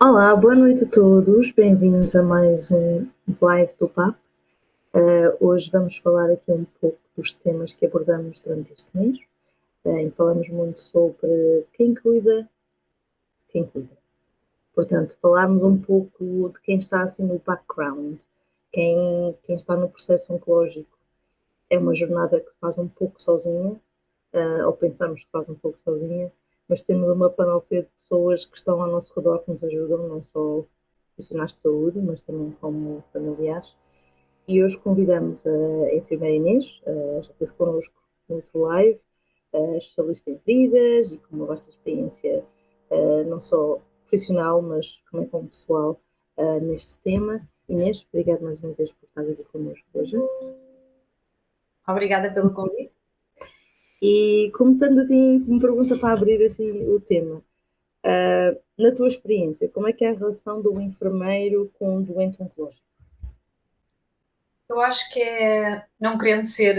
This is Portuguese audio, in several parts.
Olá, boa noite a todos, bem-vindos a mais um live do PAP. Hoje vamos falar aqui um pouco dos temas que abordamos durante este mês. Falamos muito sobre quem cuida, quem cuida. Portanto, falarmos um pouco de quem está assim no background, quem está no processo oncológico. É uma jornada que se faz um pouco sozinha, ou pensamos que se faz um pouco sozinha, mas temos uma panóplia de pessoas que estão ao nosso redor que nos ajudam, não só profissionais de saúde, mas também como familiares. E hoje convidamos a enfermeira Inês, já esteve connosco no outro live, especialista em feridas e com uma vasta experiência, não só profissional, mas também como pessoal, neste tema. Inês, obrigada mais uma vez por estar aqui connosco hoje. Obrigada pelo convite. E começando assim, uma pergunta para abrir assim o tema. Na tua experiência, como é que é a relação do enfermeiro com um doente oncológico? Eu acho que é, não querendo ser,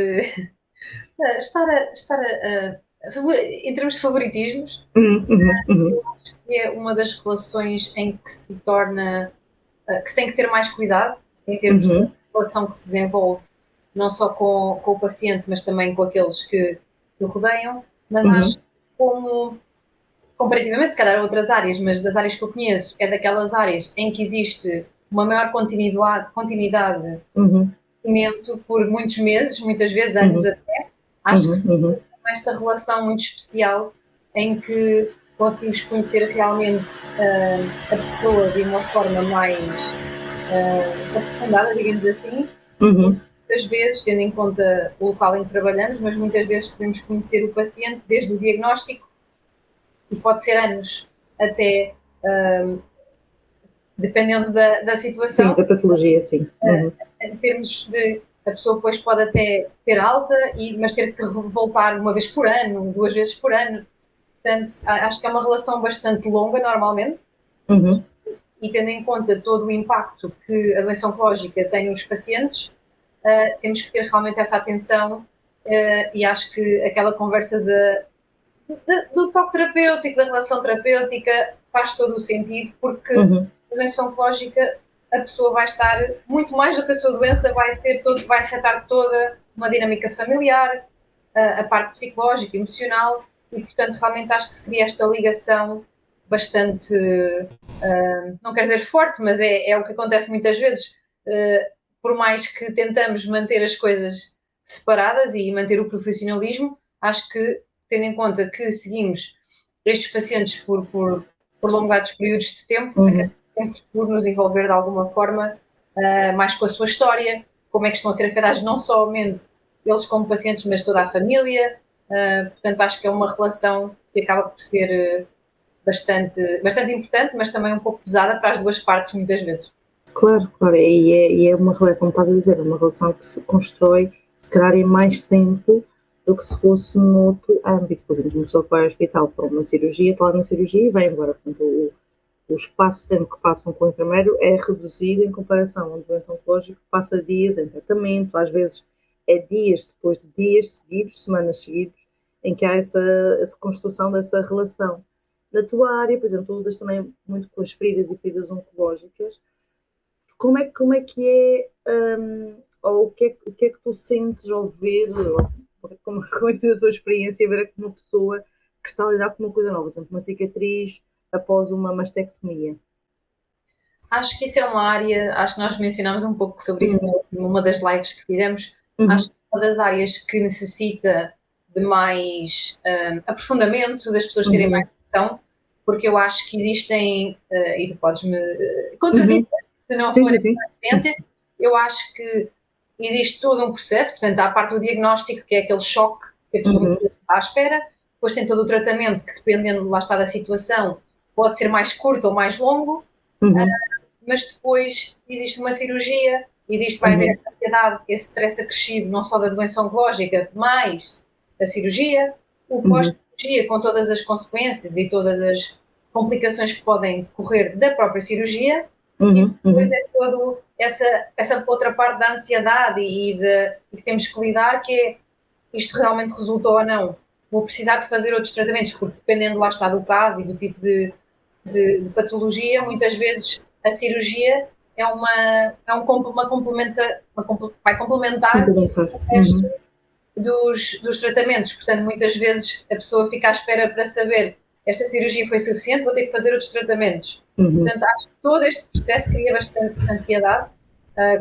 em termos de favoritismos, eu acho que é uma das relações em que se torna, que se tem que ter mais cuidado em termos da relação que se desenvolve, não só com o paciente, mas também com aqueles que o rodeiam, mas acho que comparativamente, se calhar, a outras áreas, mas das áreas que eu conheço, é daquelas áreas em que existe uma maior continuidade por muitos meses, muitas vezes anos até. Acho que sim, esta relação muito especial em que conseguimos conhecer realmente a pessoa de uma forma mais aprofundada, digamos assim. Muitas vezes, tendo em conta o local em que trabalhamos, mas muitas vezes podemos conhecer o paciente desde o diagnóstico, e pode ser anos até, dependendo da situação. Sim, da patologia, sim. Em termos de a pessoa depois pode até ter alta, mas ter que voltar uma vez por ano, 2 vezes por ano. Portanto, acho que é uma relação bastante longa normalmente. E tendo em conta todo o impacto que a doença oncológica tem nos pacientes, temos que ter realmente essa atenção, e acho que aquela conversa do toque terapêutico, da relação terapêutica, faz todo o sentido, porque a doença oncológica, a pessoa vai estar muito mais do que a sua doença, vai afetar toda uma dinâmica familiar, a parte psicológica, emocional, e portanto realmente acho que se cria esta ligação bastante, não quero dizer forte, mas é o que acontece muitas vezes, por mais que tentamos manter as coisas separadas e manter o profissionalismo, acho que, tendo em conta que seguimos estes pacientes por prolongados períodos de tempo, acabamos por nos envolver de alguma forma mais com a sua história, como é que estão a ser afetados não somente eles como pacientes, mas toda a família. Portanto, acho que é uma relação que acaba por ser bastante importante, mas também um pouco pesada para as duas partes, muitas vezes. Claro, claro, e é uma relação, como estás a dizer, uma relação que se constrói, se calhar, em mais tempo do que se fosse noutro âmbito. Por exemplo, uma pessoa que vai ao hospital para uma cirurgia, está lá na cirurgia e vai embora. Portanto, o espaço de tempo que passam com o enfermeiro é reduzido em comparação a um doente oncológico que passa dias em tratamento, às vezes é dias depois de dias seguidos, semanas seguidos, em que há essa construção dessa relação. Na tua área, por exemplo, tu lidas também muito com as feridas e feridas oncológicas. Como é que é, ou o que é que tu sentes ao ver, como é que é a tua experiência ver uma pessoa que está a lidar com uma coisa nova, por exemplo, uma cicatriz após uma mastectomia? Acho que isso é uma área, acho que nós mencionámos um pouco sobre isso numa das lives que fizemos. Acho que é uma das áreas que necessita de mais aprofundamento, das pessoas terem mais noção, porque eu acho que existem, e tu podes-me contradizer se não for essa a experiência, eu acho que existe todo um processo, portanto, há a parte do diagnóstico, que é aquele choque que a pessoa está à espera, depois tem todo o tratamento que, dependendo lá está da situação, pode ser mais curto ou mais longo, mas depois, se existe uma cirurgia, vai haver a ansiedade, esse stress acrescido, não só da doença oncológica, mais a cirurgia, o pós-cirurgia, com todas as consequências e todas as complicações que podem decorrer da própria cirurgia, e depois é toda essa outra parte da ansiedade e que temos que lidar, que é isto realmente resultou ou não. Vou precisar de fazer outros tratamentos, porque dependendo lá está do caso e do tipo de de patologia, muitas vezes a cirurgia vai complementar o resto dos tratamentos. Portanto, muitas vezes a pessoa fica à espera para saber esta cirurgia foi suficiente, vou ter que fazer outros tratamentos. Portanto, acho que todo este processo cria bastante ansiedade,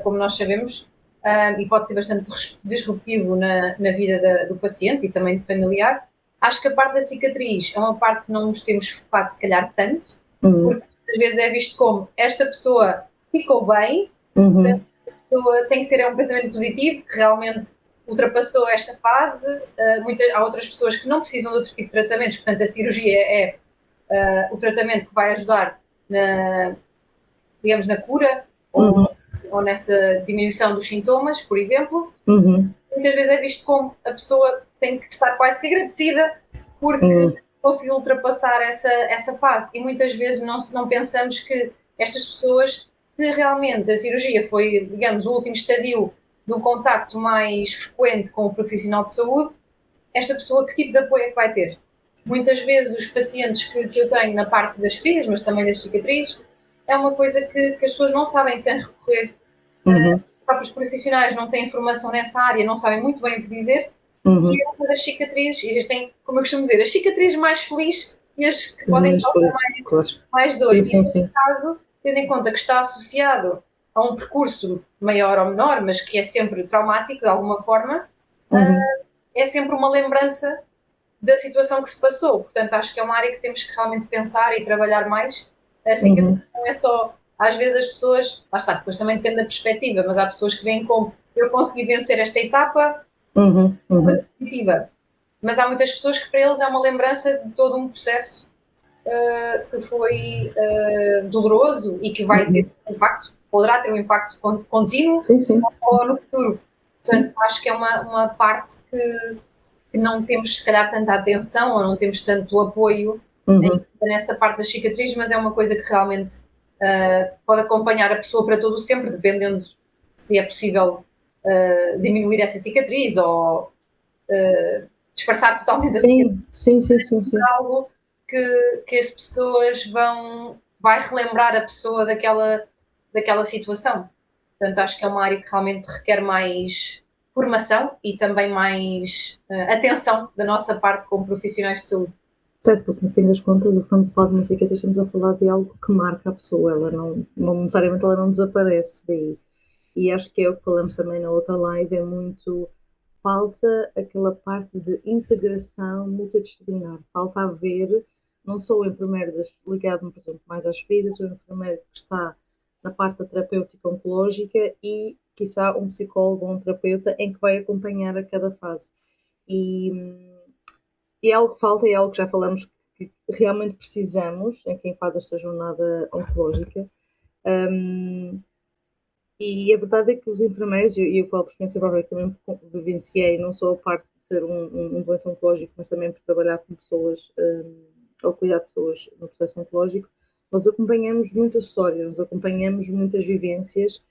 como nós sabemos, e pode ser bastante disruptivo na vida do paciente e também do familiar. Acho que a parte da cicatriz é uma parte que não nos temos focado, se calhar, tanto, porque às vezes é visto como esta pessoa ficou bem, portanto, a pessoa tem que ter um pensamento positivo, que realmente ultrapassou esta fase. Há outras pessoas que não precisam de outro tipo de tratamentos, portanto, a cirurgia é o tratamento que vai ajudar digamos, na cura ou nessa diminuição dos sintomas, por exemplo. Muitas vezes é visto como a pessoa tem que estar quase que agradecida porque conseguiu ultrapassar essa fase, e muitas vezes não pensamos que estas pessoas, se realmente a cirurgia foi, digamos, o último estadio de um contacto mais frequente com o profissional de saúde, esta pessoa que tipo de apoio é que vai ter? Muitas vezes os pacientes que eu tenho na parte das feridas, mas também das cicatrizes, é uma coisa que as pessoas não sabem a quem recorrer. Os próprios profissionais não têm informação nessa área, não sabem muito bem o que dizer, e é uma das cicatrizes, e existem, como eu costumo dizer, as cicatrizes mais felizes e as que podem causar mais dor. E nesse caso, tendo em conta que está associado a um percurso maior ou menor, mas que é sempre traumático de alguma forma, é sempre uma lembrança da situação que se passou. Portanto, acho que é uma área que temos que realmente pensar e trabalhar mais. A cicatriz não é só, às vezes as pessoas, lá está, depois também depende da perspectiva, mas há pessoas que veem como eu consegui vencer esta etapa positiva. Mas há muitas pessoas que para eles é uma lembrança de todo um processo que foi doloroso e que vai ter um impacto, poderá ter um impacto contínuo ou no futuro. Portanto, acho que é uma parte que não temos, se calhar, tanta atenção ou não temos tanto apoio nessa parte das cicatrizes, mas é uma coisa que realmente pode acompanhar a pessoa para todo o sempre, dependendo se é possível diminuir essa cicatriz ou disfarçar totalmente a cicatriz. Algo que as pessoas vai relembrar a pessoa daquela situação. Portanto, acho que é uma área que realmente requer mais formação e também mais atenção da nossa parte como profissionais de saúde. Certo, porque no fim das contas, o que estamos a falar de uma cicatriz, estamos a falar de algo que marca a pessoa, ela não necessariamente ela não desaparece daí. E acho que é o que falamos também na outra live, é muito, falta aquela parte de integração multidisciplinar, falta haver não só o enfermeiro ligado, por exemplo, mais às feridas, o enfermeiro que está na parte da terapêutica oncológica e, quiçá, um psicólogo ou um terapeuta em que vai acompanhar a cada fase. E é algo que falta, é algo que já falamos que realmente precisamos em quem faz esta jornada oncológica. E a verdade é que os enfermeiros, e eu falo por experiência própria, que também vivenciei não só a parte de ser um doente oncológico, mas também por trabalhar com pessoas, ou cuidar de pessoas no processo oncológico, nós acompanhamos muitas histórias, nós acompanhamos muitas vivências,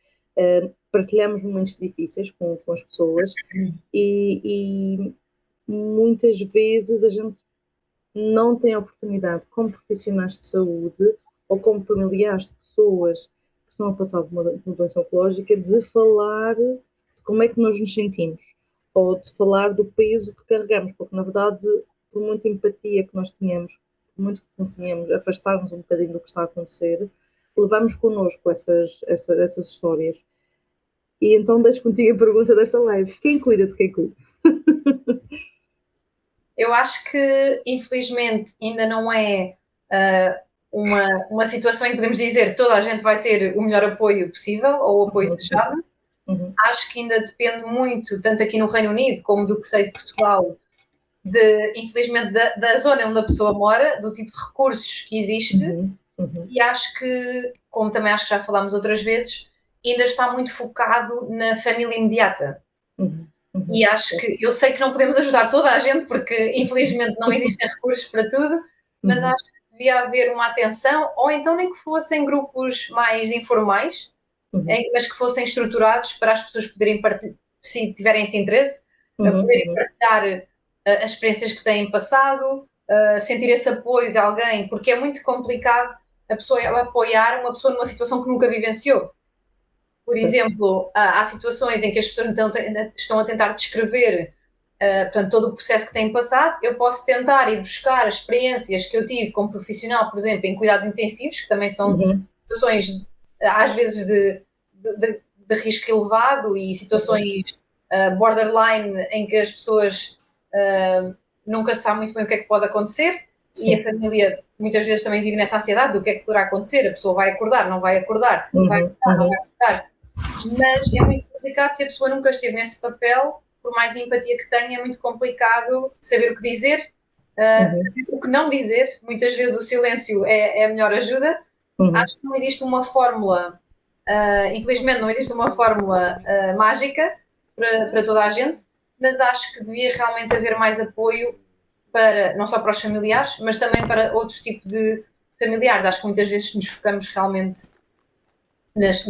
partilhamos momentos difíceis com as pessoas e muitas vezes a gente não tem a oportunidade, como profissionais de saúde ou como familiares de pessoas que estão a passar por uma doença oncológica, de falar de como é que nós nos sentimos ou de falar do peso que carregamos, porque na verdade, por muita empatia que nós tenhamos, por muito que conseguimos afastar-nos um bocadinho do que está a acontecer, levamos connosco essas histórias. E então deixo contigo a pergunta desta live: quem cuida de quem cuida? Eu acho que, infelizmente, ainda não é uma situação em que podemos dizer que toda a gente vai ter o melhor apoio possível ou o apoio desejado. Acho que ainda depende muito, tanto aqui no Reino Unido como do que sei de Portugal, infelizmente, da zona onde a pessoa mora, do tipo de recursos que existe. E acho que, como também acho que já falámos outras vezes, ainda está muito focado na família imediata. E acho que, eu sei que não podemos ajudar toda a gente, porque infelizmente não existem recursos para tudo, mas acho que devia haver uma atenção, ou então nem que fossem grupos mais informais, mas que fossem estruturados para as pessoas poderem partilhar, se tiverem esse interesse, poderem partilhar as experiências que têm passado, sentir esse apoio de alguém, porque é muito complicado a pessoa apoiar uma pessoa numa situação que nunca vivenciou. Por exemplo, há situações em que as pessoas estão a tentar descrever portanto, todo o processo que têm passado. Eu posso tentar ir buscar as experiências que eu tive como profissional, por exemplo, em cuidados intensivos, que também são situações, às vezes, de risco elevado e situações borderline em que as pessoas nunca sabem muito bem o que é que pode acontecer. Sim. E a família muitas vezes também vive nessa ansiedade do que é que poderá acontecer. A pessoa vai acordar, não vai acordar, vai acordar, não vai acordar. Mas é muito complicado se a pessoa nunca esteve nesse papel. Por mais empatia que tenha, é muito complicado saber o que dizer, saber o que não dizer. Muitas vezes o silêncio é a melhor ajuda. Acho que não existe uma fórmula, infelizmente não existe uma fórmula mágica para toda a gente, mas acho que devia realmente haver mais apoio não só para os familiares, mas também para outros tipos de familiares. Acho que muitas vezes nos focamos realmente nas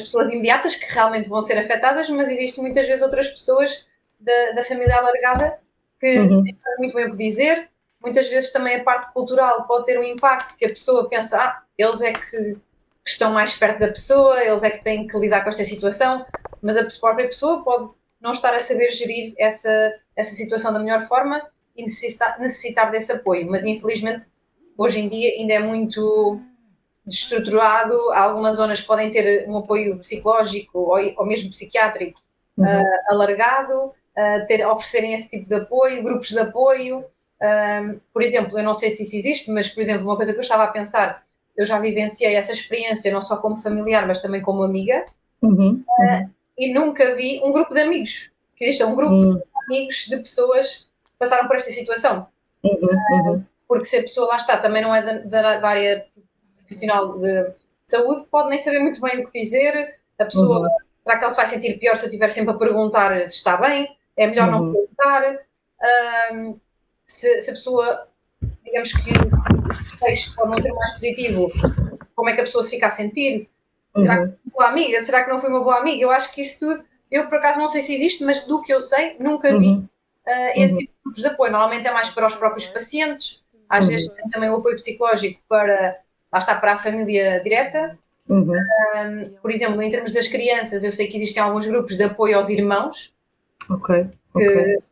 pessoas imediatas que realmente vão ser afetadas, mas existem muitas vezes outras pessoas da família alargada que não sabem muito bem o que dizer. Muitas vezes também a parte cultural pode ter um impacto que a pessoa pensa, eles é que estão mais perto da pessoa, eles é que têm que lidar com esta situação, mas a própria pessoa pode não estar a saber gerir essa situação da melhor forma e necessitar desse apoio. Mas infelizmente hoje em dia ainda é muito desestruturado. Algumas zonas podem ter um apoio psicológico ou mesmo psiquiátrico alargado, oferecerem esse tipo de apoio, grupos de apoio. Por exemplo, eu não sei se isso existe, mas, por exemplo, uma coisa que eu estava a pensar, eu já vivenciei essa experiência não só como familiar, mas também como amiga, e nunca vi um grupo de amigos, que existe um grupo de amigos de pessoas que passaram por esta situação. Porque se a pessoa lá está, também não é da área profissional de saúde, pode nem saber muito bem o que dizer. A pessoa, será que ela se vai sentir pior se eu estiver sempre a perguntar se está bem? É melhor não perguntar. Se a pessoa, digamos que o texto pode não ser mais positivo, como é que a pessoa se fica a sentir? Será que foi uma boa amiga? Será que não foi uma boa amiga? Eu acho que isso tudo, eu por acaso não sei se existe, mas do que eu sei, nunca vi esse tipo de grupos de apoio. Normalmente é mais para os próprios pacientes, às vezes tem também o apoio psicológico para, lá está, para a família direta. Por exemplo, em termos das crianças, eu sei que existem alguns grupos de apoio aos irmãos.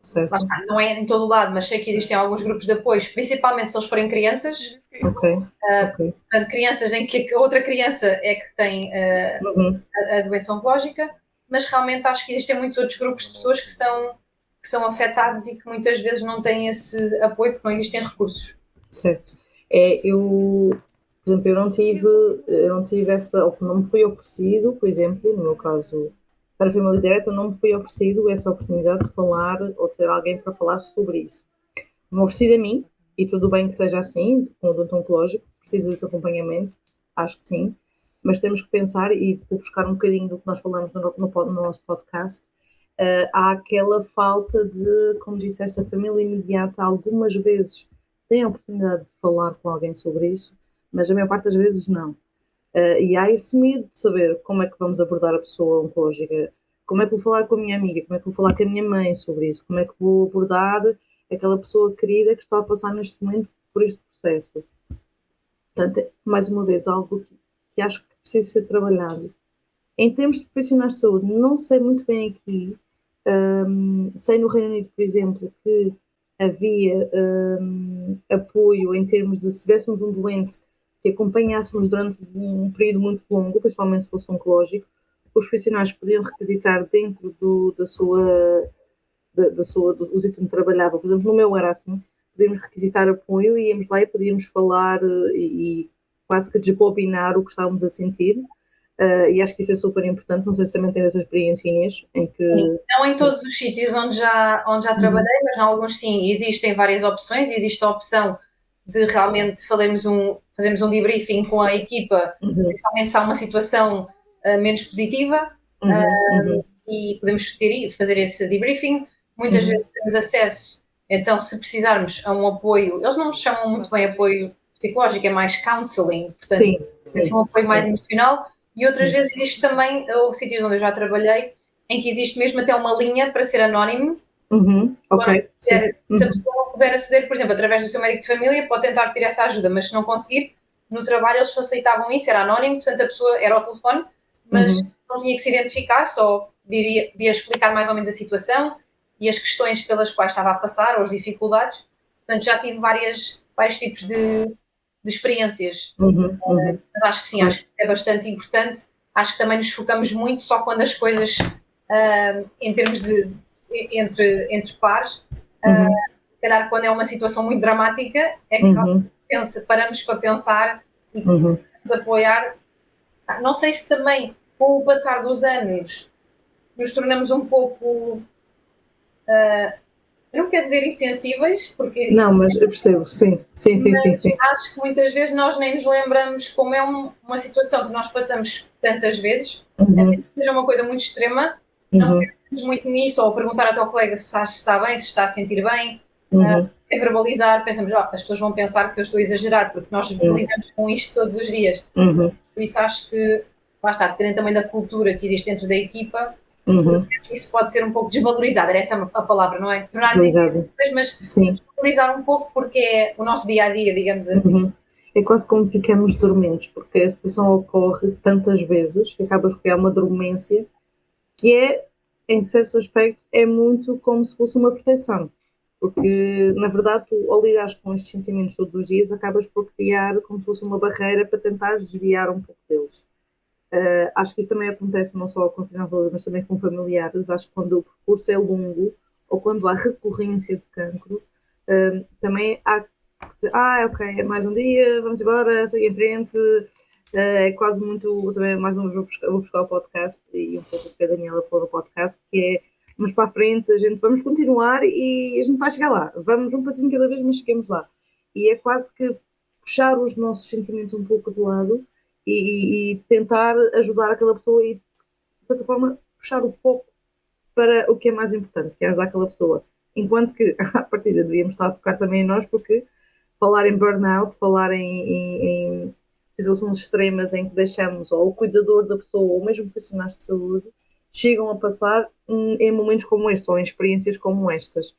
Certo. Está, não é em todo o lado, mas sei que existem alguns grupos de apoio, principalmente se eles forem crianças. Portanto, crianças em que a outra criança é que tem a doença oncológica, mas realmente acho que existem muitos outros grupos de pessoas que são afetados e que muitas vezes não têm esse apoio porque não existem recursos. Certo. Por exemplo, eu não tive essa, ou não me foi oferecido, por exemplo, no meu caso, para a família direta, não me foi oferecido essa oportunidade de falar ou ter alguém para falar sobre isso. Me oferecido a mim, e tudo bem que seja assim, com o doente oncológico, precisa desse acompanhamento, acho que sim, mas temos que pensar, e vou buscar um bocadinho do que nós falamos no nosso podcast, há aquela falta de, como disseste, a família imediata, algumas vezes tem a oportunidade de falar com alguém sobre isso, mas a maior parte das vezes não. E há esse medo de saber como é que vamos abordar a pessoa oncológica, como é que vou falar com a minha amiga, como é que vou falar com a minha mãe sobre isso, como é que vou abordar aquela pessoa querida que está a passar neste momento por este processo. Portanto, mais uma vez, algo que acho que precisa ser trabalhado. Em termos de profissionais de saúde, não sei muito bem aqui, sei no Reino Unido, por exemplo, que havia apoio em termos de se tivéssemos um doente que acompanhássemos durante um período muito longo, principalmente se fosse oncológico, os profissionais podiam requisitar dentro do sítio onde trabalhava. Por exemplo, no meu era assim, podíamos requisitar apoio e íamos lá e podíamos falar e quase que desbobinar o que estávamos a sentir. E acho que isso é super importante. Não sei se também tens essa experiência, Inês, em que... Sim, não em todos os sítios onde já trabalhei, mas em alguns sim, existem várias opções. Existe a opção de realmente fazermos um debriefing com a equipa, principalmente se há uma situação menos positiva, e podemos fazer esse debriefing. Muitas vezes temos acesso, então se precisarmos a um apoio, eles não chamam muito bem apoio psicológico, é mais counseling, portanto, é um apoio mais emocional. E outras vezes existe também, ou sítios onde eu já trabalhei, em que existe mesmo até uma linha para ser anónimo. Se a pessoa não puder aceder, por exemplo, através do seu médico de família, pode tentar pedir essa ajuda, mas se não conseguir, no trabalho eles facilitavam isso, era anónimo, portanto a pessoa era ao telefone, mas não tinha que se identificar, só podia explicar mais ou menos a situação e as questões pelas quais estava a passar, ou as dificuldades. Portanto, já tive vários tipos de experiências. Mas acho que sim, acho que é bastante importante. Acho que também nos focamos muito só quando as coisas, em termos de entre pares, se calhar quando é uma situação muito dramática, é que paramos para pensar e apoiar. Não sei se também, com o passar dos anos, nos tornamos um pouco, eu não quero dizer insensíveis, porque não, mas eu percebo, sim. Acho que muitas vezes nós nem nos lembramos, como é uma situação que nós passamos tantas vezes, seja uma coisa muito extrema, não pensamos muito nisso, ou perguntar ao teu colega se está bem, se está a sentir bem, é verbalizar, pensamos, as pessoas vão pensar que eu estou a exagerar, porque nós lidamos com isto todos os dias. Por isso acho que, lá está, dependendo também da cultura que existe dentro da equipa, isso pode ser um pouco desvalorizado, era essa a palavra, não é? Tornar-nos insensíveis, mas valorizar um pouco porque é o nosso dia-a-dia, digamos assim. É quase como ficamos dormentes, porque a situação ocorre tantas vezes que acabas por criar uma dormência que é, em certos aspectos, é muito como se fosse uma proteção. Porque, na verdade, tu, ao lidares com estes sentimentos todos os dias, acabas por criar como se fosse uma barreira para tentar desviar um pouco deles. Acho que isso também acontece não só com crianças, mas também com familiares. Acho que quando o percurso é longo ou quando há recorrência de cancro, também há que dizer, ok, é mais um dia, vamos embora, segue em frente. É quase muito, também mais uma vez vou buscar o podcast e um pouco que a Daniela pôr no podcast, que é vamos para a frente, vamos continuar e a gente vai chegar lá. Vamos um passinho cada vez, mas chegamos lá. E é quase que puxar os nossos sentimentos um pouco de lado e tentar ajudar aquela pessoa e, de certa forma, puxar o foco para o que é mais importante, que é ajudar aquela pessoa. Enquanto que, à partida, devíamos estar a focar também em nós, porque falar em burnout, falar em situações extremas em que deixamos ou o cuidador da pessoa ou mesmo profissionais de saúde chegam a passar em momentos como estes ou em experiências como estas.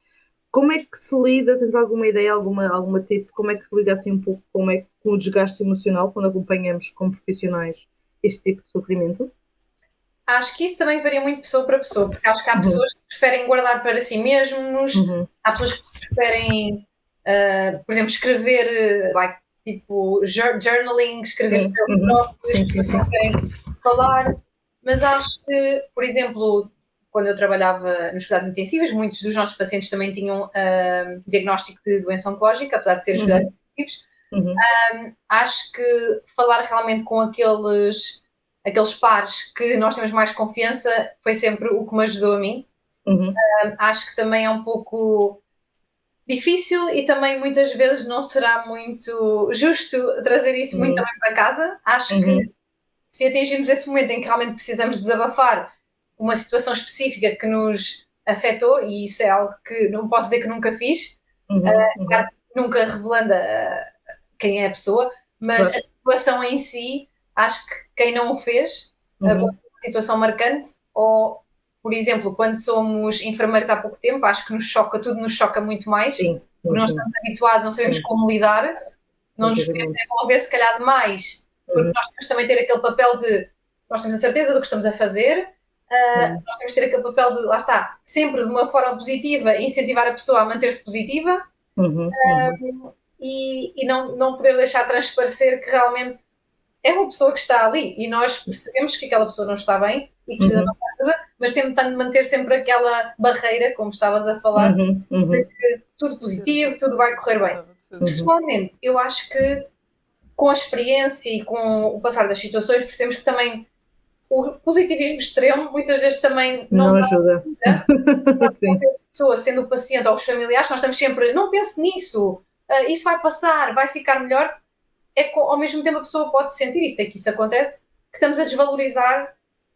Como é que se lida? Tens alguma ideia, alguma tipo de como é que se lida assim um pouco com o desgaste emocional quando acompanhamos como profissionais este tipo de sofrimento? Acho que isso também varia muito pessoa para pessoa, porque acho que há pessoas que preferem guardar para si mesmos, há pessoas que preferem, por exemplo, escrever, tipo journaling, escrever para eles próprios, que preferem falar, mas acho que, por exemplo, quando eu trabalhava nos cuidados intensivos, muitos dos nossos pacientes também tinham diagnóstico de doença oncológica, apesar de serem cuidados intensivos. Acho que falar realmente com aqueles pares que nós temos mais confiança foi sempre o que me ajudou a mim. Acho que também é um pouco difícil e também muitas vezes não será muito justo trazer isso muito também para casa. Acho que se atingirmos esse momento em que realmente precisamos desabafar uma situação específica que nos afetou, e isso é algo que não posso dizer que nunca fiz, nunca revelando quem é a pessoa, mas a situação em si, acho que quem não o fez, uma situação marcante, ou, por exemplo, quando somos enfermeiros há pouco tempo, acho que tudo nos choca muito mais, porque nós estamos habituados, não sabemos como lidar, não nos podemos envolver se calhar demais, porque nós temos também ter aquele papel de, nós temos a certeza do que estamos a fazer, nós temos de ter aquele papel de, lá está, sempre de uma forma positiva, incentivar a pessoa a manter-se positiva, e não poder deixar transparecer que realmente é uma pessoa que está ali e nós percebemos que aquela pessoa não está bem e que precisa de uma ajuda, mas tentando manter sempre aquela barreira, como estavas a falar, de que tudo positivo, tudo vai correr bem. Pessoalmente, eu acho que com a experiência e com o passar das situações percebemos que também o positivismo extremo muitas vezes também não ajuda. Sim. A pessoa, sendo o paciente ou os familiares, nós estamos sempre, não pense nisso, isso vai passar, vai ficar melhor. Ao mesmo tempo a pessoa pode sentir, e sei que isso acontece, que estamos a desvalorizar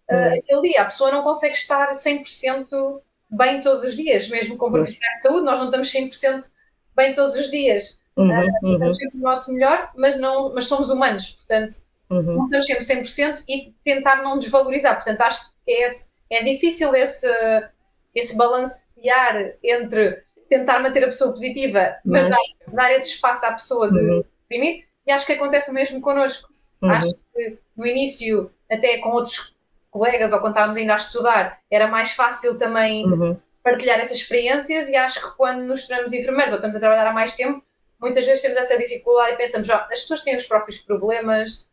aquele dia. A pessoa não consegue estar 100% bem todos os dias, mesmo com profissionais de saúde, nós não estamos 100% bem todos os dias. Estamos sempre o nosso melhor, mas somos humanos, portanto, não estamos sempre 100% e tentar não desvalorizar. Portanto, acho que é difícil esse balancear entre tentar manter a pessoa positiva, mas dar esse espaço à pessoa de exprimir, e acho que acontece o mesmo connosco. Acho que no início, até com outros colegas, ou quando estávamos ainda a estudar, era mais fácil também partilhar essas experiências, e acho que quando nos tornamos enfermeiros ou estamos a trabalhar há mais tempo, muitas vezes temos essa dificuldade e pensamos, as pessoas têm os próprios problemas,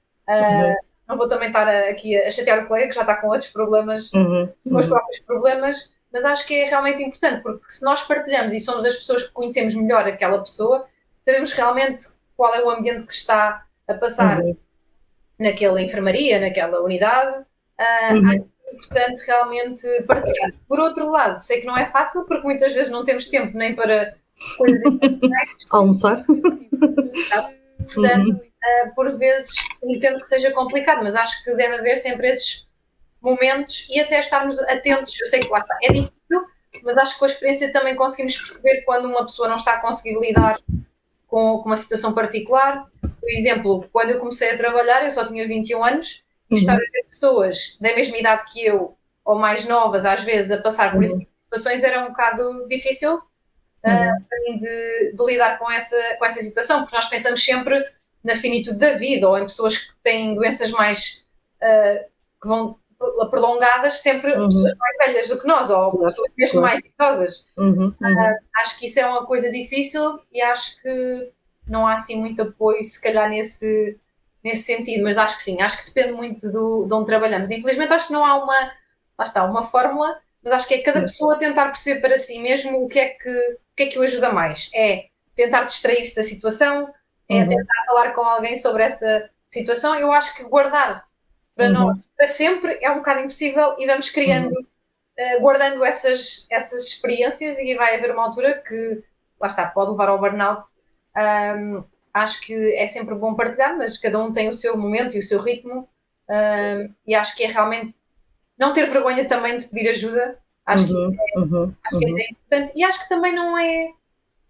não vou também estar aqui a chatear o colega que já está com outros problemas, os meus próprios problemas, mas acho que é realmente importante, porque se nós partilhamos e somos as pessoas que conhecemos melhor aquela pessoa, sabemos realmente qual é o ambiente que está a passar naquela enfermaria, naquela unidade. Acho que é importante realmente partilhar. Por outro lado, sei que não é fácil, porque muitas vezes não temos tempo nem para coisas importantes. Almoçar. Portanto, por vezes entendo que seja complicado, mas acho que deve haver sempre esses momentos e até estarmos atentos. Eu sei que lá está, é difícil, mas acho que com a experiência também conseguimos perceber quando uma pessoa não está a conseguir lidar com uma situação particular. Por exemplo, quando eu comecei a trabalhar, eu só tinha 21 anos, e estar a ver pessoas da mesma idade que eu, ou mais novas às vezes, a passar por essas situações, era um bocado difícil para mim de lidar com essa situação, porque nós pensamos sempre na finitude da vida, ou em pessoas que têm doenças mais que vão prolongadas, sempre pessoas mais velhas do que nós, ou pessoas mesmo mais idosas. Acho que isso é uma coisa difícil, e acho que não há assim muito apoio, se calhar, nesse sentido, mas acho que sim, acho que depende muito de onde trabalhamos. Infelizmente acho que não há uma fórmula, mas acho que é cada pessoa tentar perceber para si mesmo o que é que o ajuda mais. É tentar distrair-se da situação, é tentar falar com alguém sobre essa situação. Eu acho que guardar para nós, para sempre, é um bocado impossível, e vamos criando, guardando essas experiências, e vai haver uma altura que, lá está, pode levar ao burnout. Acho que é sempre bom partilhar, mas cada um tem o seu momento e o seu ritmo, e acho que é realmente não ter vergonha também de pedir ajuda. Acho que isso é importante, e acho que também não é,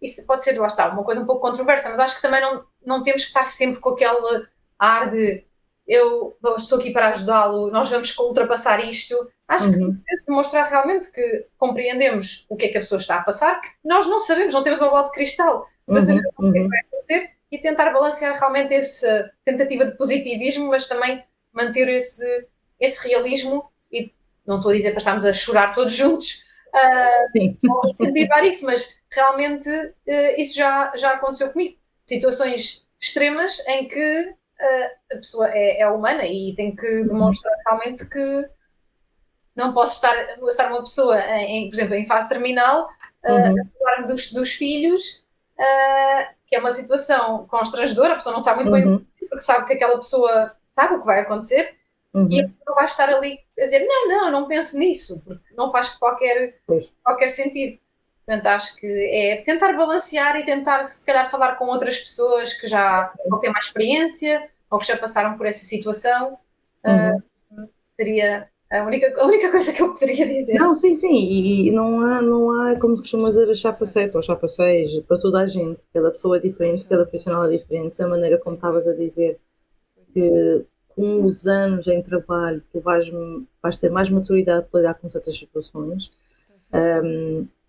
isso pode ser, lá está, uma coisa um pouco controversa, mas acho que também não temos que estar sempre com aquele ar de eu estou aqui para ajudá-lo, nós vamos ultrapassar isto. Acho que é se mostrar realmente que compreendemos o que é que a pessoa está a passar, que nós não sabemos, não temos uma bola de cristal para saber o que é que vai acontecer, e tentar balancear realmente essa tentativa de positivismo, mas também manter esse realismo. E não estou a dizer para estarmos a chorar todos juntos, ou incentivar isso, mas realmente isso já aconteceu comigo. Situações extremas em que a pessoa é humana e tem que demonstrar realmente que não posso estar uma pessoa, por exemplo, em fase terminal, a falar-me dos filhos, que é uma situação constrangedora, a pessoa não sabe muito bem, porque sabe que aquela pessoa sabe o que vai acontecer, e a pessoa vai estar ali a dizer, não penso nisso, porque não faz qualquer sentido. Portanto, acho que é tentar balancear e tentar, se calhar, falar com outras pessoas que já ou têm mais experiência, ou que já passaram por essa situação. Seria a única coisa que eu poderia dizer. Não, sim, e não há, como costumas dizer, a chapa 7 ou a chapa 6 para toda a gente. Cada pessoa é diferente, cada profissional é diferente. A maneira como estavas a dizer que com os anos em trabalho tu vais ter mais maturidade para lidar com certas situações,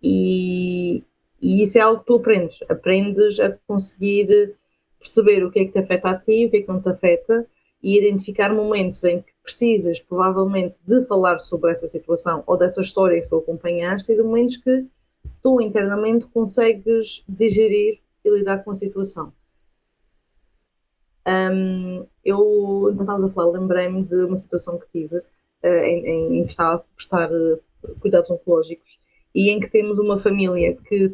e isso é algo que tu aprendes a conseguir perceber o que é que te afeta a ti, o que é que não te afeta, e identificar momentos em que precisas provavelmente de falar sobre essa situação ou dessa história que tu acompanhaste, e de momentos que tu internamente consegues digerir e lidar com a situação. Eu, quando estávamos a falar, lembrei-me de uma situação que tive em que estava a prestar cuidados oncológicos, e em que temos uma família que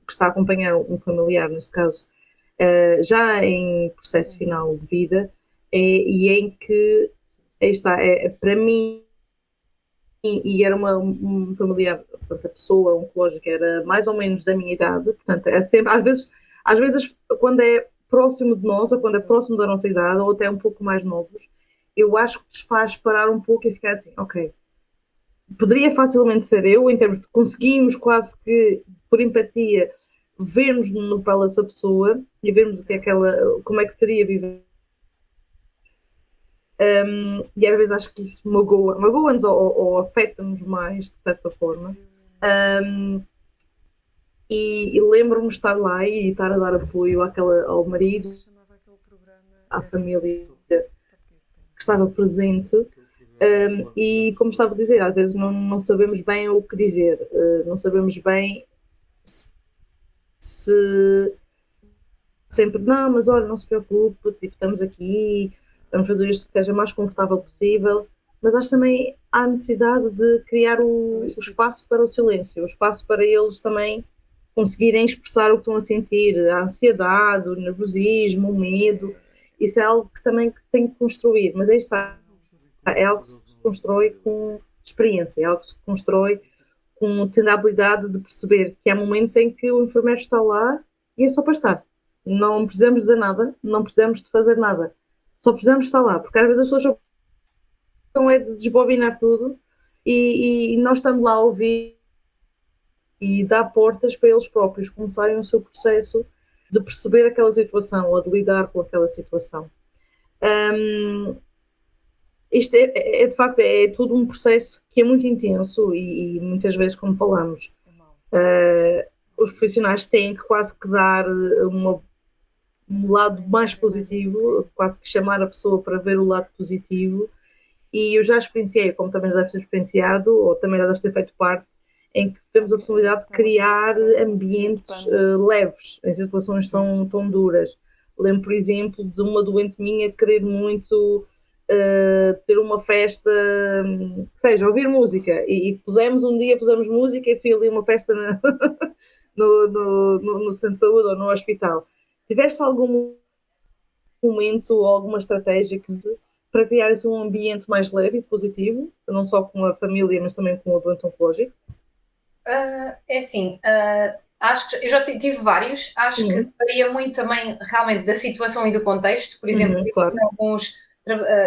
está a acompanhar um familiar, neste caso, já em processo final de vida, e em que está, para mim, e era um familiar, portanto, a pessoa oncológica era mais ou menos da minha idade, portanto, é sempre, às vezes quando é próximo de nós, ou quando é próximo da nossa idade, ou até um pouco mais novos, eu acho que nos faz parar um pouco e ficar assim, ok, poderia facilmente ser eu, em termos de conseguimos quase que, por empatia, vermos no pele essa pessoa e vermos o que é como é que seria viver. E às vezes acho que isso magoa-nos ou afeta-nos mais, de certa forma. E lembro-me de estar lá e estar a dar apoio ao marido, à família que estava presente. E como estava a dizer, às vezes não sabemos bem o que dizer, não sabemos bem se sempre, não, mas olha, não se preocupe, tipo, estamos aqui, vamos fazer isto que seja mais confortável possível, mas acho também há necessidade de criar o espaço para o silêncio, o espaço para eles também conseguirem expressar o que estão a sentir, a ansiedade, o nervosismo, o medo, isso é algo que também que se tem que construir, mas aí está, é algo que se constrói com experiência, é algo que se constrói com tendo a habilidade de perceber que há momentos em que o enfermeiro está lá e é só para estar. Não precisamos dizer nada, não precisamos de fazer nada. Só precisamos estar lá, porque às vezes as pessoas só precisam é de desbobinar tudo e nós estamos lá a ouvir e dar portas para eles próprios começarem o seu processo de perceber aquela situação ou de lidar com aquela situação. Isto de facto, é todo um processo que é muito intenso e muitas vezes, como falamos, os profissionais têm que quase que dar um lado mais positivo, quase que chamar a pessoa para ver o lado positivo. E eu já experienciei, como também já deve ter experienciado, ou também já deve ter feito parte, em que temos a possibilidade de criar ambientes leves em situações tão duras. Lembro, por exemplo, de uma doente minha querer muito ter uma festa, que seja, ouvir música. E pusemos música e fui ali uma festa no centro de saúde ou no hospital. Tiveste algum momento ou alguma estratégia para criar assim, um ambiente mais leve e positivo, não só com a família, mas também com o doente oncológico? É assim, acho que eu já tive vários, acho que varia muito também realmente da situação e do contexto. Por exemplo, claro.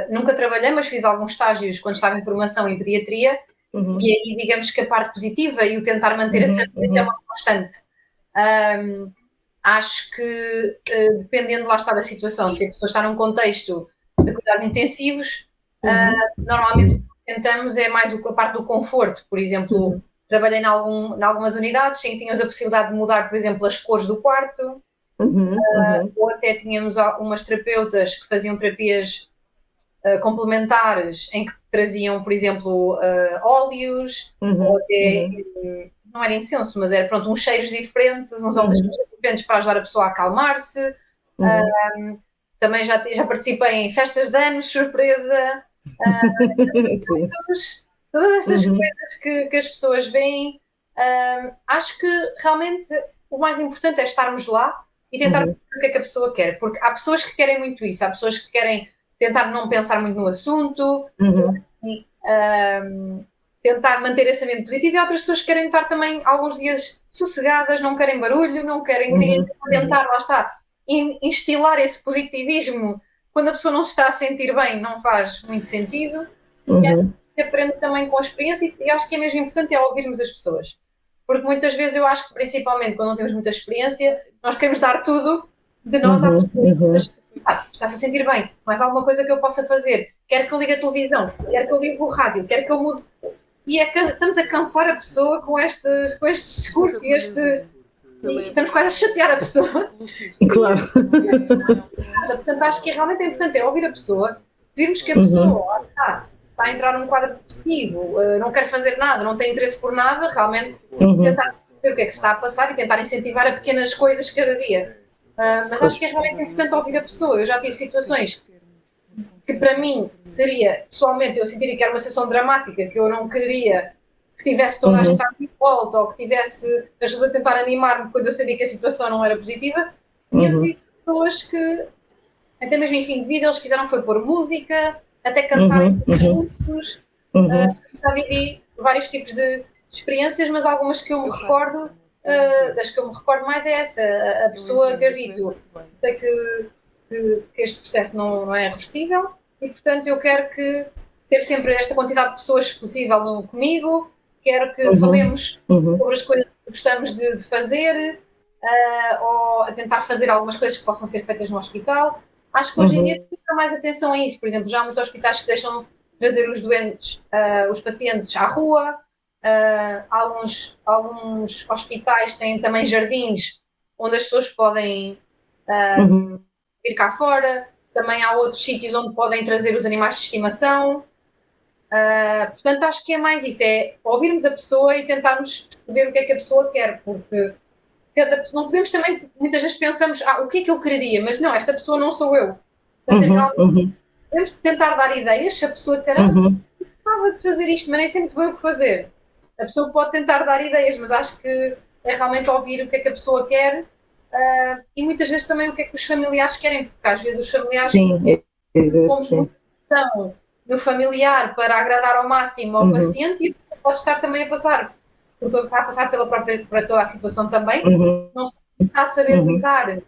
nunca trabalhei, mas fiz alguns estágios quando estava em formação em pediatria, e aí digamos que a parte positiva e o tentar manter a sanidade é uma constante. Acho que dependendo lá está da situação, se a pessoa está num contexto de cuidados intensivos, normalmente o que tentamos é mais a parte do conforto. Por exemplo, trabalhei em algumas unidades em que tínhamos a possibilidade de mudar, por exemplo, as cores do quarto, ou até tínhamos umas terapeutas que faziam terapias complementares em que traziam, por exemplo, óleos, ou até, não era incenso, mas era pronto, uns cheiros diferentes, uns óleos diferentes para ajudar a pessoa a acalmar-se. Também já participei em festas de anos, surpresa, todas essas coisas que as pessoas veem. Acho que realmente o mais importante é estarmos lá e tentar perceber o que é que a pessoa quer, porque há pessoas que querem muito isso, há pessoas que querem tentar não pensar muito no assunto, e, tentar manter esse ambiente positivo, e há outras pessoas que querem estar também alguns dias sossegadas, não querem barulho, não querem tentar, lá está, instilar esse positivismo quando a pessoa não se está a sentir bem, não faz muito sentido. E acho que se aprende também com a experiência, e acho que é mesmo importante é ouvirmos as pessoas, porque muitas vezes eu acho que principalmente quando não temos muita experiência, nós queremos dar tudo de nós à pessoa. Está-se a sentir bem, mais alguma coisa que eu possa fazer, quer que eu ligue a televisão, quer que eu ligue o rádio, quer que eu mude, e estamos a cansar a pessoa com este discurso e estamos quase a chatear a pessoa. Claro. Portanto, acho que realmente é importante ouvir a pessoa, se virmos que a pessoa está a entrar num quadro depressivo, não quer fazer nada, não tem interesse por nada, realmente tentar ver o que é que se está a passar e tentar incentivar a pequenas coisas cada dia. Mas acho que é realmente importante ouvir a pessoa. Eu já tive situações que para mim seria, pessoalmente, eu sentiria que era uma situação dramática, que eu não queria que tivesse toda a gente à minha volta, ou que tivesse as pessoas a tentar animar-me quando eu sabia que a situação não era positiva. E eu tive pessoas que, até mesmo em fim de vida, eles quiseram foi pôr música, até cantarem juntos. Já vivi vários tipos de experiências, mas algumas que eu me recordo, das que eu me recordo mais é essa, a pessoa ter dito, sei que este processo não é reversível e, portanto, eu quero ter sempre esta quantidade de pessoas possível comigo, quero que falemos sobre as coisas que gostamos de fazer, ou a tentar fazer algumas coisas que possam ser feitas no hospital. Acho que hoje em dia tem que dar mais atenção a isso. Por exemplo, já há muitos hospitais que deixam trazer os doentes, os pacientes à rua. Alguns hospitais têm também jardins onde as pessoas podem vir cá fora. também há outros sítios onde podem trazer os animais de estimação. Portanto, acho que é mais isso, é ouvirmos a pessoa e tentarmos perceber o que é que a pessoa quer, porque não podemos também, muitas vezes pensamos, o que é que eu quereria, mas não, esta pessoa não sou eu. Portanto, realmente, podemos tentar dar ideias, se a pessoa disser, gostava de fazer isto, mas nem sempre bem o que fazer. A pessoa pode tentar dar ideias, mas acho que é realmente ouvir o que é que a pessoa quer, e muitas vezes também o que é que os familiares querem, porque às vezes os familiares pomos muito atenção no familiar para agradar ao máximo ao paciente e pode estar também a passar para toda a situação também, não está a saber lidar,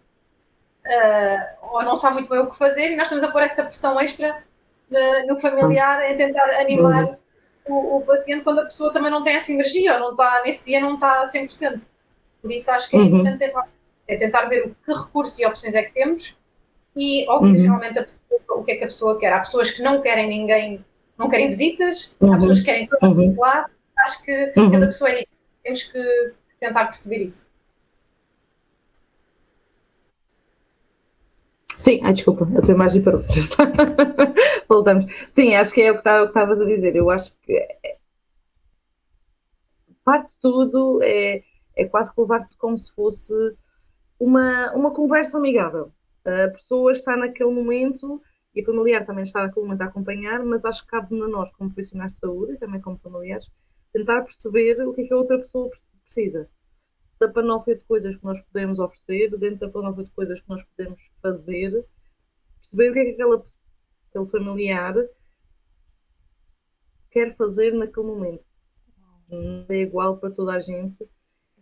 ou não sabe muito bem o que fazer, e nós estamos a pôr essa pressão extra no familiar em tentar animar o paciente quando a pessoa também não tem essa energia, ou não está, nesse dia não está a 100%. Por isso acho que é importante tentar ver que recursos e opções é que temos e ouvir realmente a pessoa, o que é que a pessoa quer. Há pessoas que não querem ninguém, não querem visitas, há pessoas que querem tudo lá. Acho que cada pessoa é diferente. Temos que tentar perceber isso. Sim, desculpa, a tua imagem parou. Já está. Voltamos. Sim, acho que é o que estavas a dizer. Eu acho que parte de tudo é quase que levar-te como se fosse uma conversa amigável. A pessoa está naquele momento e o familiar também está naquele momento a acompanhar, mas acho que cabe a nós, como profissionais de saúde e também como familiares, tentar perceber o que é que a outra pessoa precisa. Da panóplia de coisas que nós podemos oferecer, dentro da panóplia de coisas que nós podemos fazer, perceber o que é que aquele familiar quer fazer naquele momento. Não é igual para toda a gente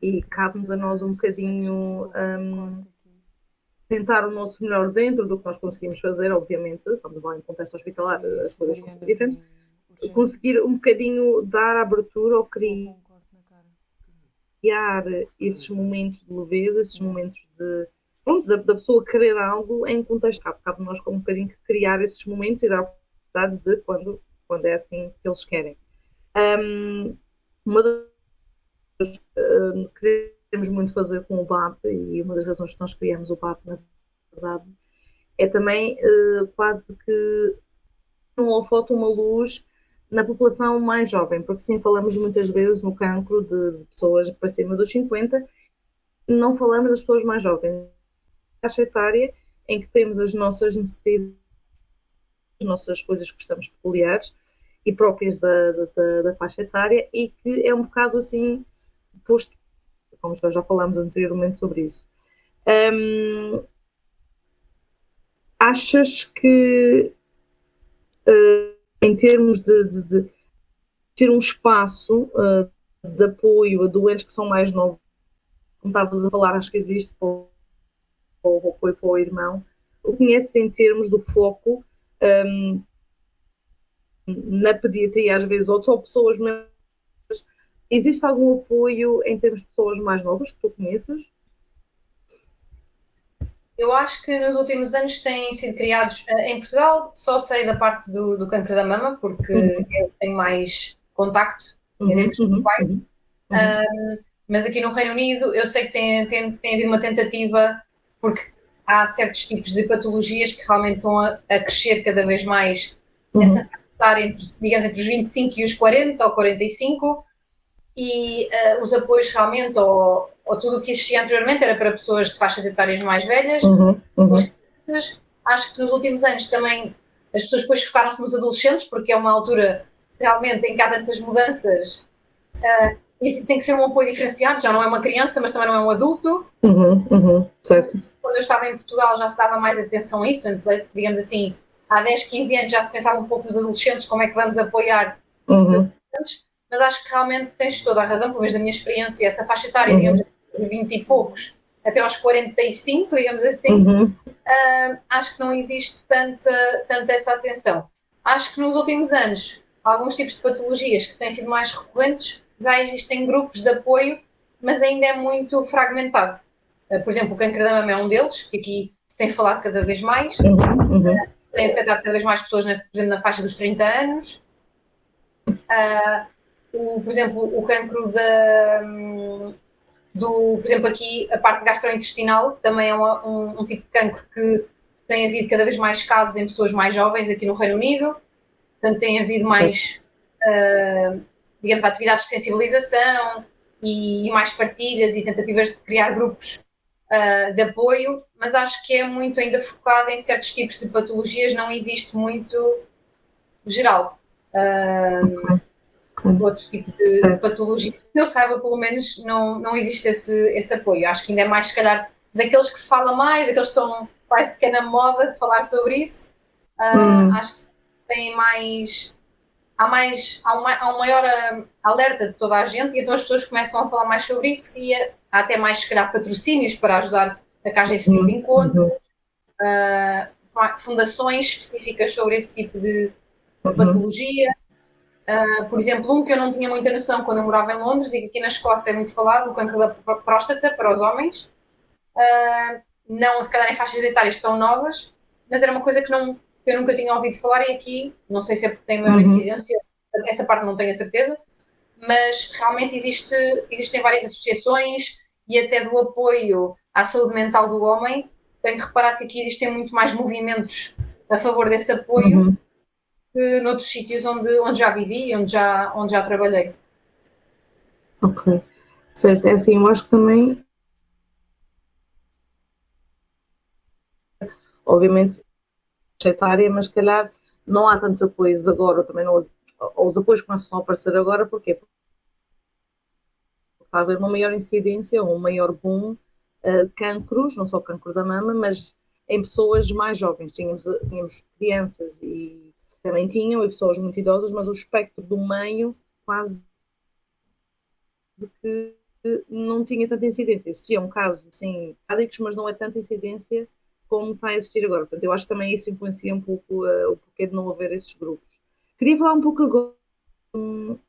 e cabe-nos a nós um bocadinho tentar o nosso melhor dentro do que nós conseguimos fazer, obviamente, estamos a falar em contexto hospitalar, as coisas são diferentes, conseguir um bocadinho dar abertura ou criar esses momentos de leveza, esses momentos de da pessoa querer algo em contexto. Cabe nós como um bocadinho criar esses momentos e dar a oportunidade de quando é assim que eles querem. Uma das coisas que queremos muito fazer com o BAP, e uma das razões que nós criamos o BAP, na verdade, é também quase que um holofote, uma luz na população mais jovem, porque sim, falamos muitas vezes no cancro de pessoas para cima dos 50, não falamos das pessoas mais jovens. A faixa etária em que temos as nossas necessidades, as nossas coisas que gostamos peculiares e próprias da faixa etária e que é um bocado assim posto, como já falámos anteriormente sobre isso. Achas que em termos de ter um espaço de apoio a doentes que são mais novos, como estavas a falar, acho que existe para o apoio para o irmão, o conheces em termos do foco na pediatria, às vezes, ou só pessoas mais. Existe algum apoio em termos de pessoas mais novas que tu conheças? Eu acho que nos últimos anos têm sido criados, em Portugal, só sei da parte do câncer da mama, porque eu tenho mais contacto em termos de pai. Mas aqui no Reino Unido eu sei que tem havido uma tentativa, porque há certos tipos de patologias que realmente estão a crescer cada vez mais nessa área, digamos, entre os 25 e os 40 ou 45, e os apoios realmente, ou tudo o que existia anteriormente era para pessoas de faixas etárias mais velhas. Acho que nos últimos anos também as pessoas depois focaram-se nos adolescentes, porque é uma altura realmente em que há tantas mudanças, e tem que ser um apoio diferenciado, já não é uma criança, mas também não é um adulto. Certo. Quando eu estava em Portugal já se dava mais atenção a isso, portanto, digamos assim, há 10, 15 anos já se pensava um pouco nos adolescentes, como é que vamos apoiar os adolescentes, mas acho que realmente tens toda a razão, pelo menos da minha experiência, essa faixa etária, digamos, dos 20 e poucos até aos 45, digamos assim, acho que não existe tanta essa atenção. Acho que nos últimos anos, alguns tipos de patologias que têm sido mais recorrentes, já existem grupos de apoio, mas ainda é muito fragmentado. Por exemplo, o câncer da mama é um deles, que aqui se tem falado cada vez mais, tem afetado cada vez mais pessoas, por exemplo, na faixa dos 30 anos. Por exemplo, o cancro por exemplo, aqui a parte gastrointestinal também é um tipo de cancro que tem havido cada vez mais casos em pessoas mais jovens aqui no Reino Unido, portanto tem havido mais, digamos, atividades de sensibilização e mais partilhas e tentativas de criar grupos de apoio, mas acho que é muito ainda focado em certos tipos de patologias, não existe muito geral. Outros tipos de patologias, que eu saiba, pelo menos, não existe esse apoio. Acho que ainda é mais, se calhar, daqueles que se fala mais, daqueles que estão quase que é na moda de falar sobre isso. Acho que tem mais. Há um maior alerta de toda a gente, e então as pessoas começam a falar mais sobre isso, e há até mais, se calhar, patrocínios para ajudar a que haja esse tipo de encontros, fundações específicas sobre esse tipo de patologia. Por exemplo, um que eu não tinha muita noção quando eu morava em Londres e que aqui na Escócia é muito falado, o cancro da próstata para os homens. Não, se calhar em faixas etárias tão novas, mas era uma coisa que eu nunca tinha ouvido falar, e aqui, não sei se é porque tem maior incidência, essa parte não tenho a certeza, mas realmente existem várias associações e até do apoio à saúde mental do homem. Tenho reparado que aqui existem muito mais movimentos a favor desse apoio que noutros sítios onde já vivi e onde já trabalhei. Ok, certo. É assim, eu acho que também, obviamente, etária, mas se calhar não há tantos apoios agora, ou também não, ou os apoios começam a aparecer agora, porquê? Porque está a haver uma maior incidência, um maior boom de cancros, não só cancro da mama, mas em pessoas mais jovens. Tínhamos crianças e também tinham, e pessoas muito idosas, mas o espectro do meio quase que não tinha tanta incidência. Existiam casos, assim, rádicos, mas não é tanta incidência como está a existir agora. Portanto, eu acho que também isso influencia um pouco o porquê de não haver esses grupos. Queria falar um pouco agora,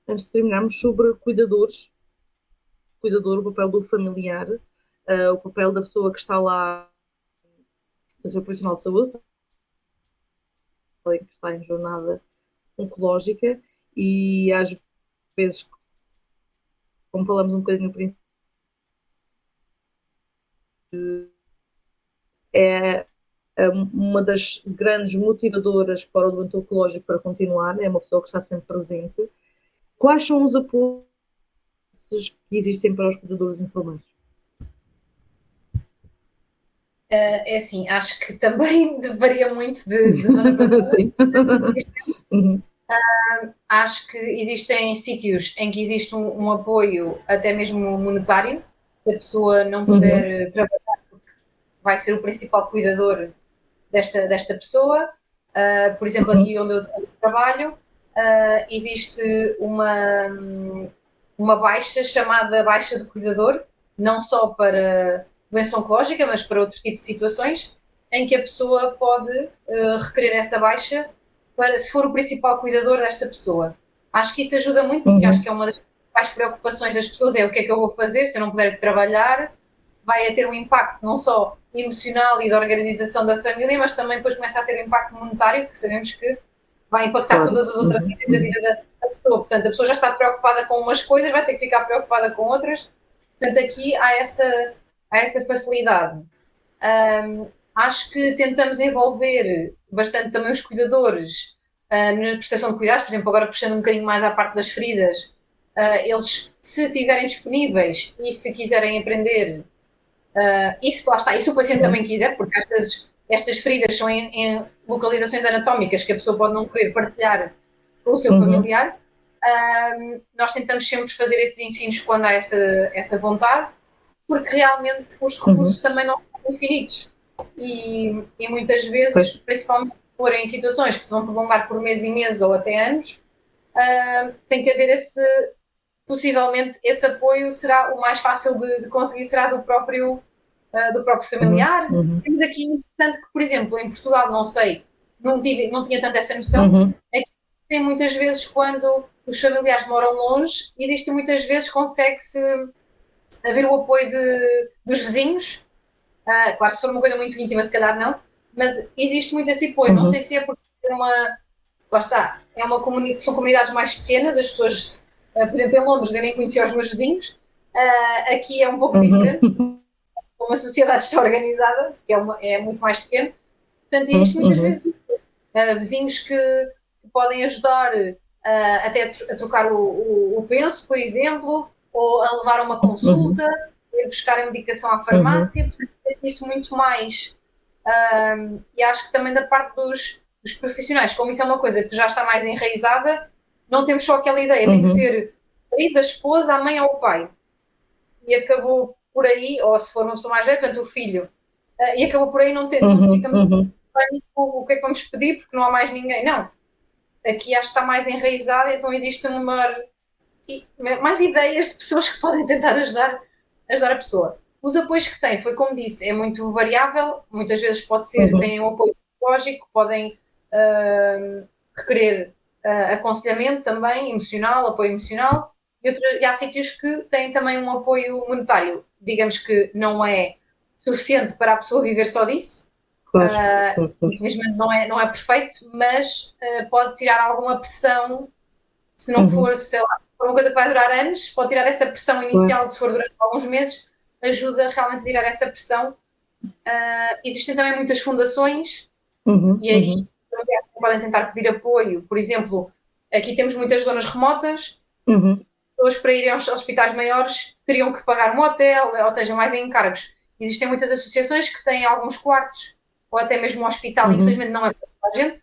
antes de terminarmos, sobre cuidadores, o papel do familiar, o papel da pessoa que está lá, seja profissional de saúde, que está em jornada oncológica, e às vezes, como falamos um bocadinho no princípio, é uma das grandes motivadoras para o doente oncológico para continuar, é uma pessoa que está sempre presente. Quais são os apoios que existem para os cuidadores informais? É assim, acho que também varia muito de zona para zona. Sim. Acho que existem sítios em que existe um apoio até mesmo monetário, se a pessoa não puder trabalhar, porque vai ser o principal cuidador desta pessoa. Por exemplo, aqui onde eu trabalho, existe uma baixa chamada baixa de cuidador, não só para doença oncológica, mas para outros tipos de situações, em que a pessoa pode requerer essa baixa para, se for o principal cuidador desta pessoa. Acho que isso ajuda muito, porque acho que é uma das principais preocupações das pessoas, é o que é que eu vou fazer se eu não puder trabalhar. Vai ter um impacto não só emocional e da organização da família, mas também depois começa a ter um impacto monetário, que sabemos que vai impactar todas as outras áreas da vida da pessoa. Portanto, a pessoa já está preocupada com umas coisas, vai ter que ficar preocupada com outras. Portanto, aqui há essa facilidade. Acho que tentamos envolver bastante também os cuidadores na prestação de cuidados, por exemplo, agora puxando um bocadinho mais à parte das feridas, eles, se estiverem disponíveis e se quiserem aprender, e se lá está, e se o paciente também quiser, porque às vezes estas feridas são em localizações anatómicas que a pessoa pode não querer partilhar com o seu familiar, nós tentamos sempre fazer esses ensinos quando há essa vontade, porque realmente os recursos também não são infinitos. E muitas vezes, principalmente se forem em situações que se vão prolongar por meses e meses ou até anos, tem que haver possivelmente esse apoio será o mais fácil de conseguir, será do próprio familiar. Temos aqui interessante que, por exemplo, em Portugal, não sei, não tinha tanta essa noção, é que tem muitas vezes quando os familiares moram longe, existe muitas vezes consegue-se haver o apoio dos vizinhos. Claro, se for uma coisa muito íntima, se calhar não, mas existe muito esse apoio. Não sei se é porque lá está, são comunidades mais pequenas, as pessoas, por exemplo, em Londres eu nem conhecia os meus vizinhos, aqui é um pouco diferente, uma sociedade está organizada, que é muito mais pequena, Portanto, existe muitas vezes vizinhos que podem ajudar até a trocar o penso, por exemplo, ou a levar a uma consulta, ir buscar a medicação à farmácia. Portanto, isso muito mais. E acho que também da parte dos profissionais, como isso é uma coisa que já está mais enraizada, não temos só aquela ideia, tem que ser o marido, a esposa, a mãe ou o pai. E acabou por aí, ou se for uma pessoa mais velha, portanto o filho, e acabou por aí, não ficamos em pânico, o que é que vamos pedir, porque não há mais ninguém. Não. Aqui acho que está mais enraizada, então existe mais ideias de pessoas que podem tentar ajudar a pessoa. Os apoios que têm, foi como disse, é muito variável, muitas vezes pode ser, têm um apoio psicológico, podem requerer aconselhamento também, emocional, apoio emocional, e há sítios que têm também um apoio monetário, digamos que não é suficiente para a pessoa viver só disso, infelizmente não é perfeito, mas pode tirar alguma pressão, se não for, sei lá, for uma coisa que vai durar anos, pode tirar essa pressão inicial, se for durante alguns meses, ajuda realmente a tirar essa pressão. Existem também muitas fundações, e aí podem tentar pedir apoio. Por exemplo, aqui temos muitas zonas remotas, pessoas para irem aos hospitais maiores teriam que pagar um hotel, ou seja, mais encargos. Existem muitas associações que têm alguns quartos, ou até mesmo um hospital, infelizmente não é para toda a gente.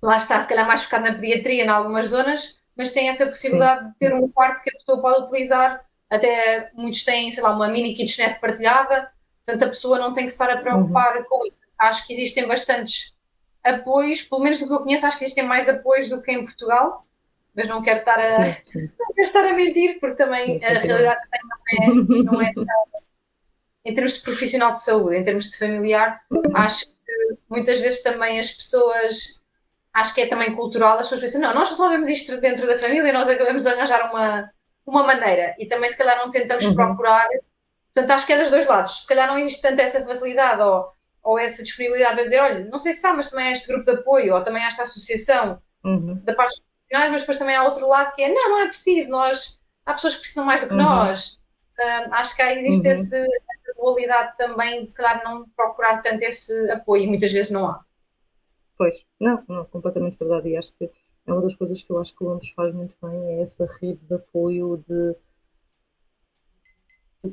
Lá está, se calhar mais focado na pediatria em algumas zonas, mas tem essa possibilidade de ter um quarto que a pessoa pode utilizar. Até muitos têm, sei lá, uma mini kitchenette partilhada, portanto a pessoa não tem que estar a preocupar com isso. Acho que existem bastantes apoios, pelo menos do que eu conheço, acho que existem mais apoios do que em Portugal, mas não quero estar a mentir, porque também a realidade também não é em termos de profissional de saúde, em termos de familiar, acho que muitas vezes também as pessoas, acho que é também cultural, as pessoas pensam, não, nós só vemos isto dentro da família e nós acabamos de arranjar uma maneira, e também se calhar não tentamos procurar, portanto acho que é dos dois lados, se calhar não existe tanto essa facilidade ou essa disponibilidade para dizer, olha, não sei se sabe, mas também há este grupo de apoio, ou também há esta associação da parte dos profissionais, mas depois também há outro lado que é, não é preciso, há pessoas que precisam mais do que nós. Acho que existe essa dualidade também de se calhar não procurar tanto esse apoio, e muitas vezes não há. Pois, não, completamente verdade, e acho que é uma das coisas que eu acho que Londres faz muito bem, é essa rede de apoio de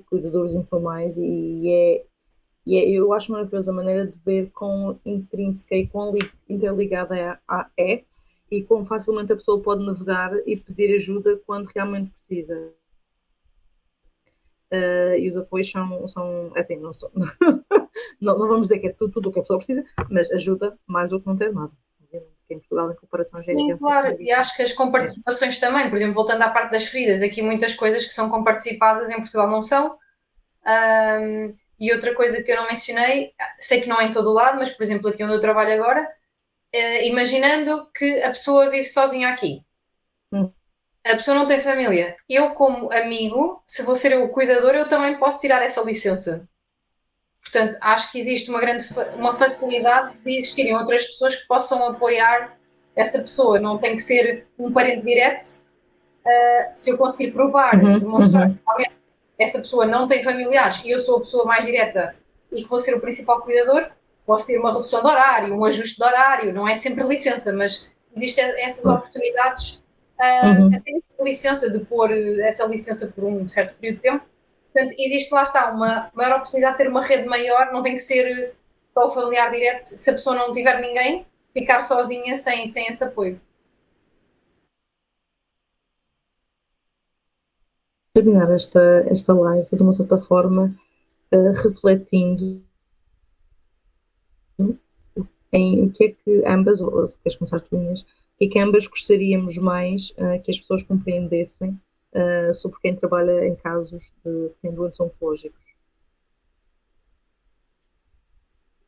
cuidadores informais eu acho maravilhosa a maneira de ver quão intrínseca e quão interligada é e quão facilmente a pessoa pode navegar e pedir ajuda quando realmente precisa. E os apoios são assim, não vamos dizer que é tudo o que a pessoa precisa, mas ajuda mais do que não ter nada. Obviamente, que em Portugal, em comparação, já Sim, claro, e acho que as comparticipações também, por exemplo, voltando à parte das feridas, aqui muitas coisas que são comparticipadas em Portugal não são. E outra coisa que eu não mencionei, sei que não é em todo o lado, mas por exemplo aqui onde eu trabalho agora, imaginando que a pessoa vive sozinha aqui, a pessoa não tem família, eu como amigo, se vou ser o cuidador, eu também posso tirar essa licença. Portanto, acho que existe uma facilidade de existirem outras pessoas que possam apoiar essa pessoa, não tem que ser um parente direto. Se eu conseguir provar, demonstrar que realmente essa pessoa não tem familiares e eu sou a pessoa mais direta e que vou ser o principal cuidador, posso ter uma redução de horário, um ajuste de horário, não é sempre licença, mas existem essas oportunidades, até licença, de pôr essa licença por um certo período de tempo. Portanto, existe, lá está, uma maior oportunidade de ter uma rede maior, não tem que ser só o familiar direto, se a pessoa não tiver ninguém, ficar sozinha sem esse apoio. Terminar esta live de uma certa forma refletindo em o que é que ambas, ou se queres começar tu, Inês, o que é que ambas gostaríamos mais que as pessoas compreendessem sobre quem trabalha em casos de quem doentes oncológicos.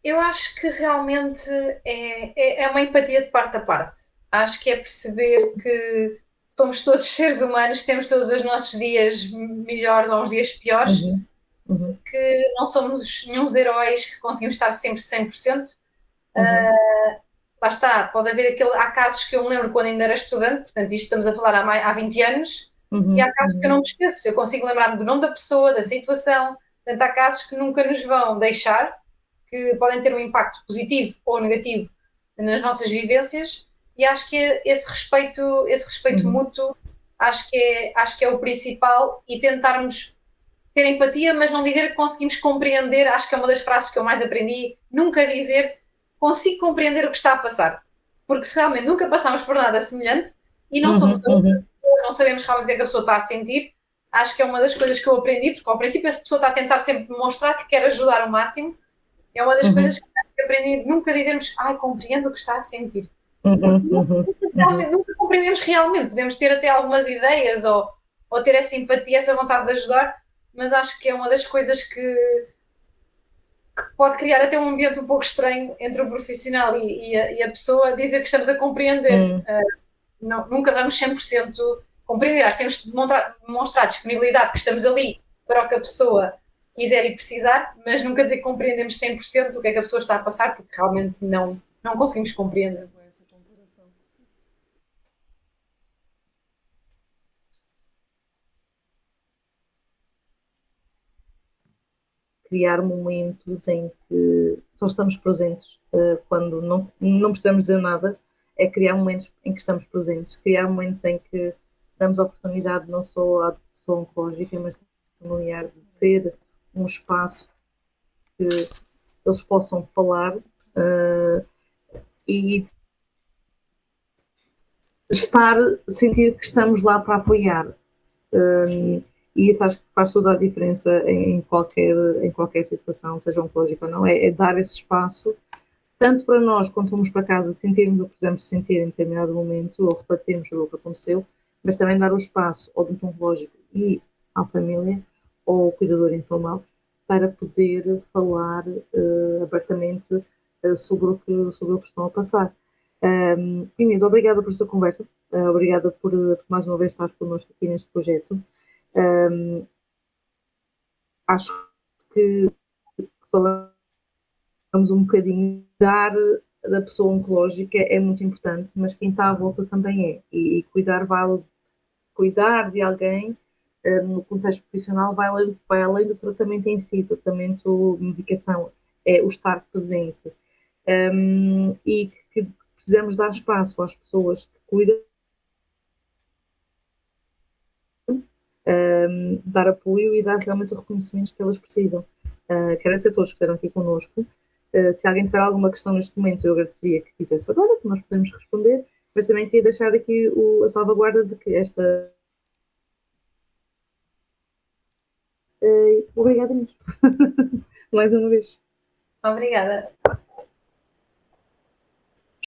Eu acho que realmente é uma empatia de parte a parte. Acho que é perceber que somos todos seres humanos, temos todos os nossos dias melhores ou os dias piores, que não somos nenhum heróis que conseguimos estar sempre 100%. Lá está, pode haver há casos que eu me lembro quando ainda era estudante, portanto isto estamos a falar há 20 anos, e há casos que eu não me esqueço, eu consigo lembrar-me do nome da pessoa, da situação, portanto há casos que nunca nos vão deixar, que podem ter um impacto positivo ou negativo nas nossas vivências, e acho que esse respeito mútuo acho que é o principal, e tentarmos ter empatia, mas não dizer que conseguimos compreender. Acho que é uma das frases que eu mais aprendi, nunca dizer consigo compreender o que está a passar, porque se realmente nunca passamos por nada semelhante e não somos a outra pessoa, não sabemos realmente o que é que a pessoa está a sentir. Acho que é uma das coisas que eu aprendi, porque ao princípio essa pessoa está a tentar sempre demonstrar que quer ajudar ao máximo. É uma das coisas que eu aprendi, nunca dizermos, compreendo o que está a sentir. Nunca compreendemos realmente, podemos ter até algumas ideias ou ter essa empatia, essa vontade de ajudar, mas acho que é uma das coisas que pode criar até um ambiente um pouco estranho entre o profissional e a pessoa, dizer que estamos a compreender. Nunca vamos 100% compreender. Acho que temos de demonstrar disponibilidade, que estamos ali para o que a pessoa quiser e precisar, mas nunca dizer que compreendemos 100% o que é que a pessoa está a passar, porque realmente não conseguimos compreender. Criar momentos em que só estamos presentes, quando não precisamos dizer nada, é criar momentos em que estamos presentes, criar momentos em que damos a oportunidade não só à pessoa oncológica, mas também familiar, de ter um espaço que eles possam falar, e sentir que estamos lá para apoiar. E isso acho que faz toda a diferença em qualquer situação, seja oncológica ou não, é dar esse espaço, tanto para nós, quando vamos para casa, sentirmos o que precisamos sentir em determinado momento, ou refletirmos sobre o que aconteceu, mas também dar o espaço ao doente oncológico e à família, ou ao cuidador informal, para poder falar abertamente sobre o que estão a passar. Inês, obrigada por esta conversa, obrigada por mais uma vez estar connosco aqui neste projeto. Acho que falamos um bocadinho, dar da pessoa oncológica é muito importante, mas quem está à volta também é. E cuidar de alguém no contexto profissional vai além do tratamento em si, do tratamento, medicação, é o estar presente. E que precisamos dar espaço às pessoas que cuidam, dar apoio e dar realmente o reconhecimento que elas precisam. Quero agradecer a todos que estiveram aqui connosco. Se alguém tiver alguma questão neste momento, eu agradeceria que fizesse agora, que nós podemos responder, mas também queria deixar aqui a salvaguarda de que esta... Obrigada, Inês. Mais uma vez. Obrigada.